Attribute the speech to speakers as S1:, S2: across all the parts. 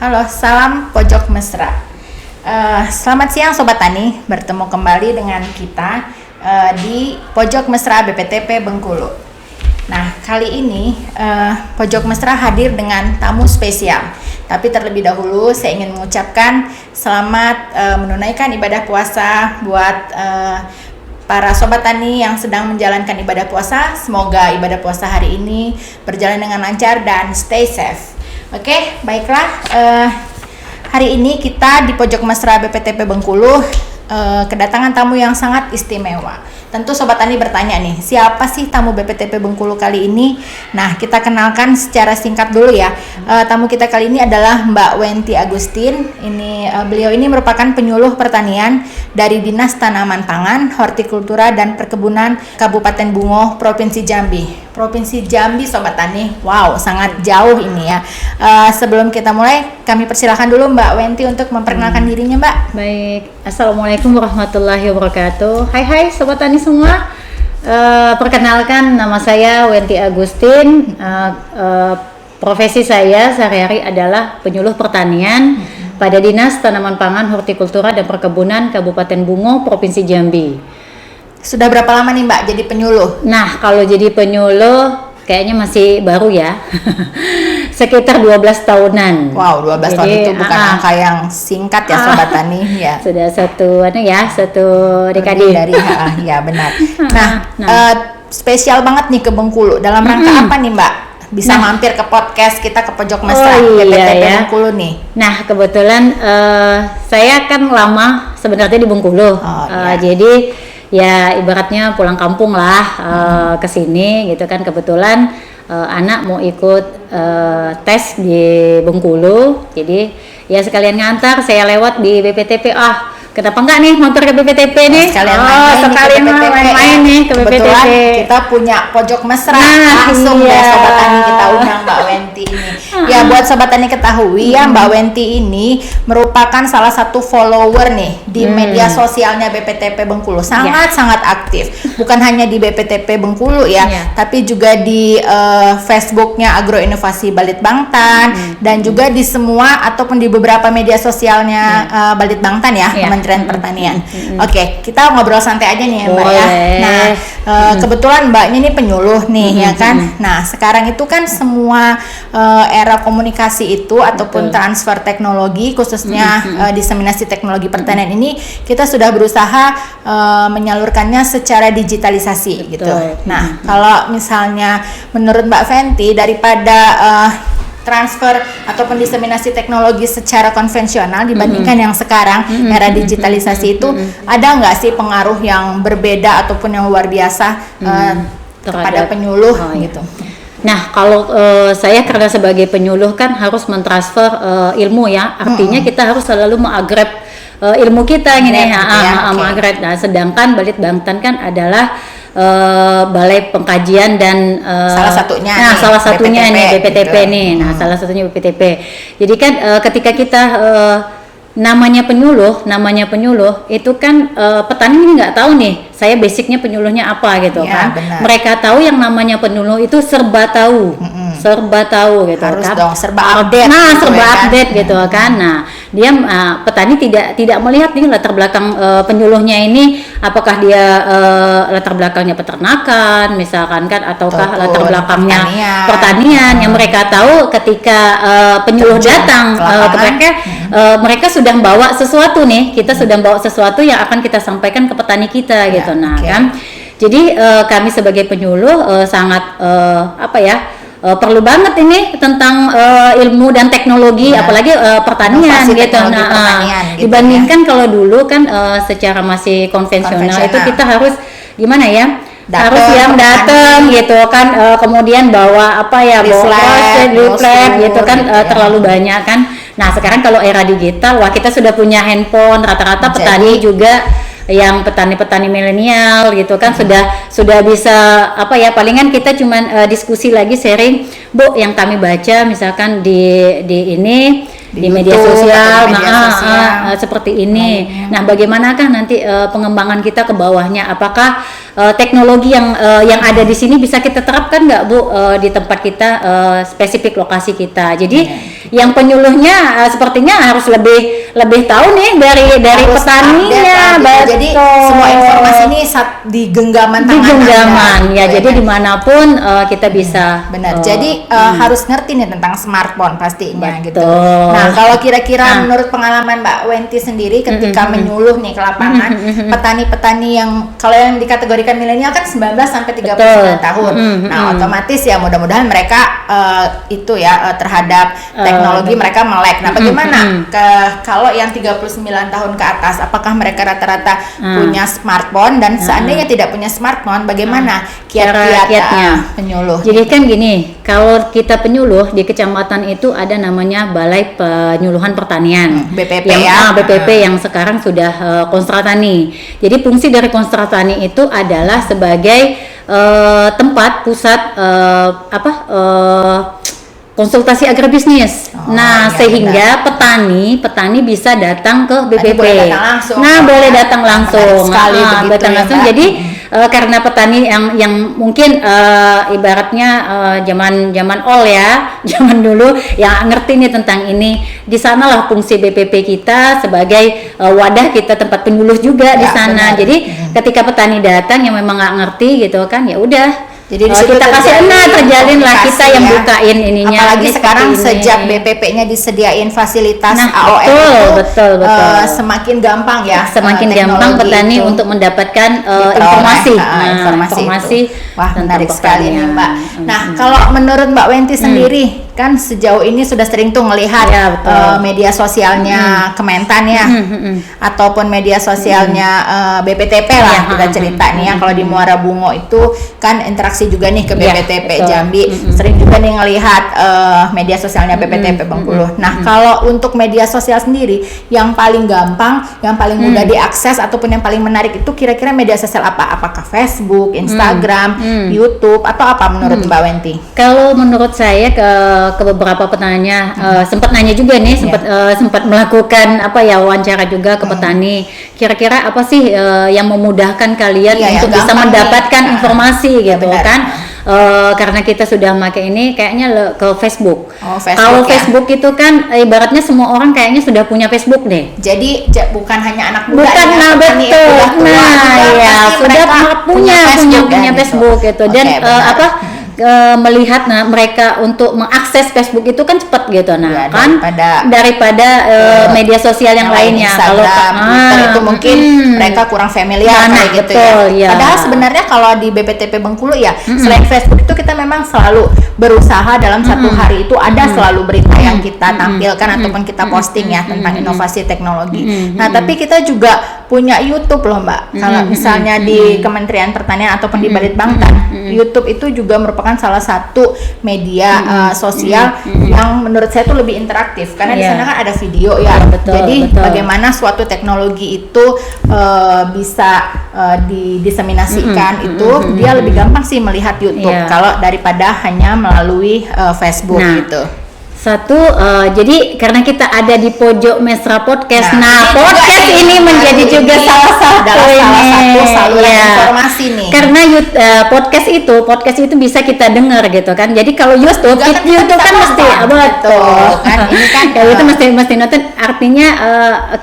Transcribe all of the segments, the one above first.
S1: Halo, salam pojok mesra. Selamat siang Sobat Tani, bertemu kembali dengan kita di Pojok Mesra BPTP Bengkulu. Nah, kali ini Pojok Mesra hadir dengan tamu spesial. Tapi terlebih dahulu saya ingin mengucapkan selamat menunaikan ibadah puasa buat para Sobat Tani yang sedang menjalankan ibadah puasa. Semoga ibadah puasa hari ini berjalan dengan lancar dan stay safe. Oke, baiklah. Hari ini kita di Pojok Mesra BPTP Bengkulu kedatangan tamu yang sangat istimewa. Tentu Sobat Tani bertanya nih, siapa sih tamu BPTP Bengkulu kali ini? Nah, kita kenalkan secara singkat dulu ya. Tamu kita kali ini adalah Mbak Wenti Agustin. Beliau ini merupakan penyuluh pertanian dari Dinas Tanaman Pangan, Hortikultura dan Perkebunan Kabupaten Bungo, Provinsi Jambi. Provinsi Jambi Sobat Tani. Wow, sangat jauh ini ya. Sebelum kita mulai, kami persilahkan dulu Mbak Wenti untuk memperkenalkan dirinya, Mbak.
S2: Baik, Assalamualaikum warahmatullahi wabarakatuh. Hai Sobat Tani semua. Perkenalkan, nama saya Wenti Agustin. Profesi saya sehari-hari adalah penyuluh pertanian pada Dinas Tanaman Pangan, Hortikultura dan Perkebunan Kabupaten Bungo, Provinsi Jambi.
S1: Sudah berapa lama nih Mbak jadi penyuluh?
S2: Nah, kalau jadi penyuluh kayaknya masih baru ya. Sekitar 12 tahunan.
S1: Wow, 12 tahun itu bukan angka yang singkat ya Sobat Tani ya.
S2: Sudah satu dekade
S1: dari ya benar. Spesial banget nih ke Bengkulu. Dalam rangka apa nih Mbak? Bisa mampir ke podcast kita ke Pojok Mesra BPTP Bengkulu nih.
S2: Nah, kebetulan saya kan lama sebenarnya di Bengkulu. Jadi ya ibaratnya pulang kampung lah ke sini gitu kan. Kebetulan anak mau ikut tes di Bengkulu, jadi ya sekalian ngantar, saya lewat di BPTP. Kenapa enggak nih mampir ke BPTP nih?
S1: Sekalian
S2: main nih ke BPTP.
S1: Kebetulan kita punya Pojok Mesra langsung ya Sobat Tani, kita undang Mbak Wenti ini. Ya buat Sobat Tani ketahui ya, Mbak Wenti ini merupakan salah satu follower nih di media sosialnya BPTP Bengkulu. Sangat aktif. Bukan hanya di BPTP Bengkulu ya, tapi juga di Facebooknya Agroinovasi Balitbangtan dan juga di semua ataupun di beberapa media sosialnya Balitbangtan ya. Kementerian Pertanian. Oke, kita ngobrol santai aja nih ya Mbak ya. Nah, kebetulan Mbaknya ini penyuluh nih ya kan. Nah, sekarang itu kan semua era komunikasi itu ataupun transfer teknologi khususnya diseminasi teknologi pertanian ini kita sudah berusaha menyalurkannya secara digitalisasi gitu. Nah, kalau misalnya menurut Mbak Wenti daripada transfer ataupun diseminasi teknologi secara konvensional dibandingkan yang sekarang era digitalisasi itu ada nggak sih pengaruh yang berbeda ataupun yang luar biasa kepada penyuluh gitu?
S2: Nah, kalau saya karena sebagai penyuluh kan harus mentransfer ilmu ya, artinya kita harus selalu mengupgrade ilmu kita gini mengupgrade. Nah, sedangkan Balitbangtan kan adalah Balai Pengkajian dan salah satunya nih BPTP gitu. Salah satunya BPTP. Jadi kan ketika kita namanya penyuluh itu kan petani ini nggak tahu nih saya basicnya penyuluhnya apa gitu kan. Benar. Mereka tahu yang namanya penyuluh itu serba tahu gitu.
S1: Harus
S2: kan?
S1: Dong serba update.
S2: Update gitu kan. Nah, dia petani tidak melihat nih latar belakang penyuluhnya ini, apakah dia latar belakangnya peternakan misalkan kan, ataukah latar belakangnya pertanian. Yang mereka tahu ketika penyuluh datang ke mereka, mereka sudah bawa sesuatu nih, kita sudah bawa sesuatu yang akan kita sampaikan ke petani kita gitu. Kan. Jadi kami sebagai penyuluh sangat perlu banget ini tentang ilmu dan teknologi, apalagi pertanian gitu. Dibandingkan kalau dulu kan secara masih konvensional itu kita harus gimana ya? Harus yang datang gitu kan, kemudian bawa leaflet gitu kan, terlalu banyak kan. Nah, sekarang kalau era digital, kita sudah punya handphone, rata-rata petani juga yang petani-petani milenial gitu kan sudah bisa palingan kita cuman diskusi lagi, sharing, Bu, yang kami baca misalkan di media sosial, seperti ini. Nah, bagaimanakah nanti pengembangan kita ke bawahnya? Apakah teknologi yang ada di sini bisa kita terapkan nggak, Bu, di tempat kita, spesifik lokasi kita? Jadi yang penyuluhnya sepertinya harus lebih tahu nih dari
S1: Harus
S2: petaninya.
S1: update lah gitu. Jadi semua informasi ini di genggaman
S2: di
S1: tangan
S2: genggaman
S1: Anda,
S2: ya.
S1: gitu
S2: Jadi
S1: kan.
S2: dimanapun kita bisa
S1: Benar. Jadi harus ngerti nih tentang smartphone pastinya gitu.
S2: Betul.
S1: Nah, kalau kira-kira menurut pengalaman Mbak Wenti sendiri ketika menyuluh nih ke lapangan petani-petani yang kalau yang dikategorikan milenial kan 19 sampai 39
S2: Betul.
S1: tahun. Nah, otomatis ya mudah-mudahan mereka itu ya terhadap teknologi mereka melek. Nah, bagaimana kalau yang 39 tahun ke atas, apakah mereka rata-rata punya smartphone, dan seandainya tidak punya smartphone, bagaimana kiat-kiat penyuluh?
S2: Jadi kan gini, kalau kita penyuluh di kecamatan itu ada namanya Balai Penyuluhan Pertanian,
S1: BPP
S2: yang,
S1: ya.
S2: BPP yang sekarang sudah Konstra Tani. Jadi fungsi dari Konstra Tani itu adalah sebagai tempat pusat konsultasi agribisnis.
S1: Iya,
S2: sehingga petani bisa datang ke BPP.
S1: Boleh datang langsung.
S2: Boleh datang langsung.
S1: Menarik sekali begitu
S2: datang
S1: ya,
S2: langsung.
S1: Mbak.
S2: Jadi karena petani yang mungkin ibaratnya zaman old ya, zaman dulu yang ngerti nih tentang ini, di sanalah fungsi BPP kita sebagai wadah kita tempat penyuluh juga di sana.
S1: Benar.
S2: Jadi ketika petani datang yang memang nggak ngerti gitu kan, ya udah.
S1: Jadi di situ
S2: kita kasih terjalin lah, kita yang bukain ininya.
S1: Apalagi
S2: ini
S1: sekarang
S2: ini.
S1: sejak BPP-nya disediain fasilitas AOM
S2: betul.
S1: Semakin gampang ya.
S2: Semakin gampang petani
S1: itu
S2: untuk mendapatkan
S1: informasi.
S2: informasi
S1: itu. Wah,
S2: tentang
S1: menarik sekali nih,
S2: pertanian.
S1: Mbak. Nah, kalau menurut Mbak Wenti sendiri, kan sejauh ini sudah sering tuh ngelihat
S2: Ya, betul.
S1: media sosialnya Kementan ya, ataupun media sosialnya BPTP lah,
S2: Ya,
S1: kita cerita nih ya. Kalau di Muara Bungo itu kan interaksi juga nih ke
S2: Ya,
S1: BPTP
S2: betul.
S1: Jambi, sering juga nih ngelihat media sosialnya BPTP Bengkulu. Nah, kalau untuk media sosial sendiri yang paling gampang, yang paling mudah diakses ataupun yang paling menarik itu kira-kira media sosial apa? Apakah Facebook, Instagram, YouTube, atau apa menurut Mbak Wenti?
S2: Kalau menurut saya ke beberapa petaninya sempat nanya juga nih, sempat melakukan wawancara juga ke petani. Kira-kira apa sih yang memudahkan kalian
S1: Iya,
S2: untuk
S1: yang
S2: bisa
S1: gampang
S2: mendapatkan
S1: nih.
S2: informasi gitu
S1: benar.
S2: kan? Karena kita sudah pakai ini kayaknya ke Facebook.
S1: Facebook
S2: Kalau
S1: ya.
S2: Facebook itu kan ibaratnya semua orang kayaknya sudah punya Facebook deh.
S1: Jadi bukan hanya anak muda
S2: Bukan,
S1: ya,
S2: nah
S1: petani yang
S2: betul.
S1: udah tua juga,
S2: Ya
S1: pasti
S2: sudah
S1: mereka
S2: punya
S1: ya,
S2: Facebook gitu. Dan
S1: Oke, benar.
S2: melihat mereka untuk mengakses Facebook itu kan cepat gitu. Nah,
S1: Ya,
S2: kan daripada media sosial yang lainnya. Kalau
S1: Instagram, Twitter itu mungkin mereka kurang familiar kayak gitu
S2: betul,
S1: ya.
S2: ya.
S1: Padahal sebenarnya kalau di BPTP Bengkulu ya, selain Facebook itu kita memang selalu berusaha dalam satu hari itu ada selalu berita yang kita tampilkan ataupun kita posting ya tentang inovasi teknologi. Nah, tapi kita juga punya YouTube loh, Mbak. Kalau misalnya di Kementerian Pertanian ataupun di Balitbangtan, YouTube itu juga merupakan salah satu media sosial yang menurut saya itu lebih interaktif karena di sana kan ada video ya. Jadi bagaimana suatu teknologi itu bisa didiseminasikan itu dia lebih gampang sih melihat YouTube kalau daripada hanya melalui Facebook gitu.
S2: Satu, jadi karena kita ada di pojok Mesra Podcast, podcast ini
S1: juga
S2: menjadi juga salah satu
S1: saluran informasi nih.
S2: Karena podcast itu bisa kita dengar gitu kan. Jadi kalau YouTube kan mesti
S1: betul kan, ini kan
S2: kalau itu mesti nonton. Artinya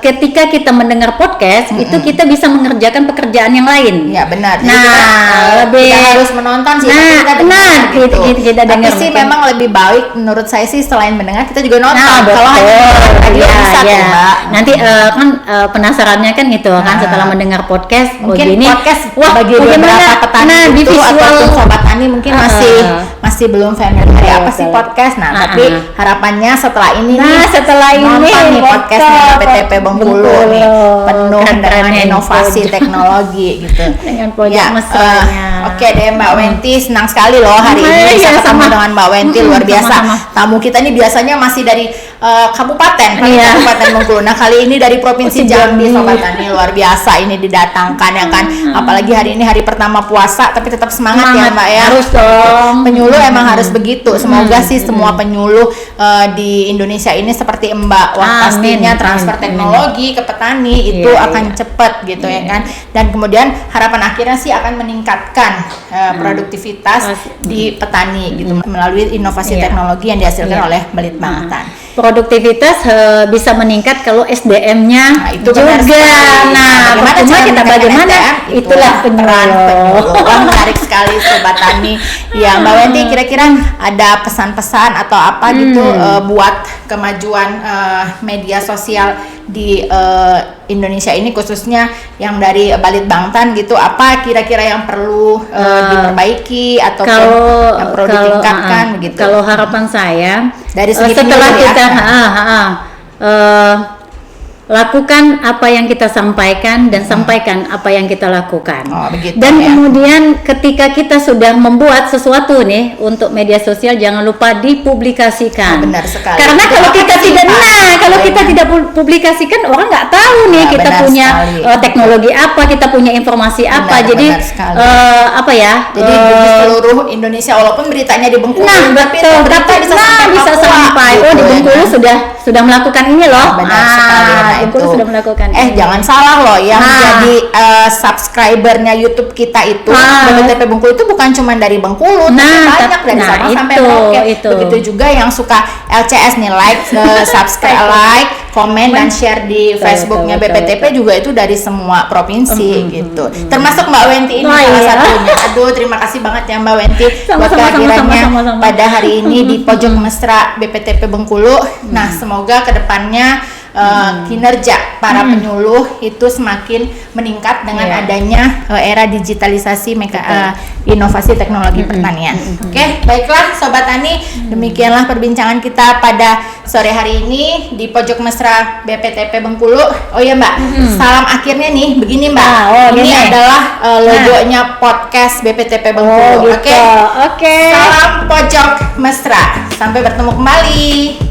S2: ketika kita mendengar podcast itu kita bisa mengerjakan pekerjaan yang lain.
S1: Ya benar. Jadi
S2: kita
S1: harus menonton sih.
S2: Kita dengar.
S1: Tapi sih memang lebih baik menurut saya sih selain mendengar kita juga nonton.
S2: Kalau
S1: hanya bisa tuh, Mbak.
S2: Nanti kan penasarannya kan gitu kan setelah mendengar podcast
S1: mungkin podcast bagi
S2: bagaimana
S1: beberapa petani
S2: di
S1: itu
S2: visual
S1: ataupun sobat tani mungkin masih belum familiar apa sih podcast. Tapi harapannya setelah ini nonton nih podcastnya BPTP Bengkulu nih penuh dengan inovasi teknologi gitu.
S2: Dengan pojok mesranya.
S1: Oke deh Mbak Wenti, senang sekali loh hari ini bisa ketemu dengan Mbak Wenti, luar biasa. Tamu kita ini biasanya masih dari kabupaten Bengkulu. Nah, kali ini dari Provinsi Jambi, Sobat Tani, luar biasa ini didatangkan ya kan. Apalagi hari ini hari pertama puasa tapi tetap semangat ya Mbak ya.
S2: Harus dong.
S1: Penyuluh emang harus begitu. Semoga sih semua penyuluh di Indonesia ini seperti Mbak. Wah, pastinya transfer teknologi ke petani itu akan cepat gitu ya kan. Dan kemudian harapan akhirnya sih akan meningkatkan produktivitas di petani gitu melalui inovasi teknologi yang dihasilkan oleh Balitbangtan.
S2: produktivitas bisa meningkat kalau SDM-nya
S1: Nah, itu
S2: juga.
S1: benar sekali.
S2: Nah, percuma kita bagaimana? Itulah penyuluh.
S1: Wah, menarik sekali Sobat Tani. Ya, Mbak Wenti, kira-kira ada pesan-pesan atau apa gitu buat kemajuan media sosial di Indonesia ini, khususnya yang dari Balit Bangtan gitu, apa kira-kira yang perlu diperbaiki atau yang perlu ditingkatkan begitu?
S2: Kalau harapan saya
S1: dari segi
S2: setelah
S1: penyuluh,
S2: kita
S1: ya?
S2: Lakukan apa yang kita sampaikan dan sampaikan apa yang kita lakukan.
S1: Oh, begitu,
S2: dan
S1: ya.
S2: kemudian ketika kita sudah membuat sesuatu nih untuk media sosial, jangan lupa dipublikasikan.
S1: Oh, benar sekali.
S2: Karena
S1: Itu
S2: kalau
S1: apa
S2: kita
S1: sih,
S2: tidak
S1: Pak?
S2: kalau kita tidak publikasikan, orang nggak tahu nih
S1: Nah,
S2: kita
S1: benar
S2: punya
S1: sekali.
S2: teknologi apa, kita punya informasi apa.
S1: Benar,
S2: Jadi
S1: benar sekali.
S2: apa ya?
S1: Jadi di seluruh Indonesia, walaupun beritanya di Bengkulu,
S2: Nah,
S1: tapi
S2: betul.
S1: berita bisa sampai Papua,
S2: Oh, di
S1: gitu,
S2: Bengkulu
S1: ya kan?
S2: sudah melakukan ini loh.
S1: Benar sekali. Nah,
S2: Bengkulu
S1: itu.
S2: sudah melakukan ini.
S1: Jangan salah loh, yang menjadi subscribernya YouTube kita itu BPTP Bengkulu itu bukan cuma dari Bengkulu, tapi banyak dari Sabang sampai Merauke. Begitu juga yang suka LCS nih, like, subscribe, like, komen dan share di Facebooknya BPTP juga itu dari semua provinsi gitu. Termasuk Mbak Wenti ini salah satunya. Aduh, terima kasih banget ya Mbak Wenti buat kehadirannya pada hari ini di Pojok Mesra BPTP Bengkulu. Nah, semoga kedepannya kinerja para penyuluh itu semakin meningkat dengan adanya era digitalisasi inovasi teknologi pertanian. Oke, baiklah Sobat Tani, demikianlah perbincangan kita pada sore hari ini di Pojok Mesra BPTP Bengkulu. Oh iya Mbak, salam akhirnya nih begini Mbak. Ini adalah logonya podcast BPTP Bengkulu. Oke.
S2: Oke.
S1: Salam Pojok Mesra. Sampai bertemu kembali.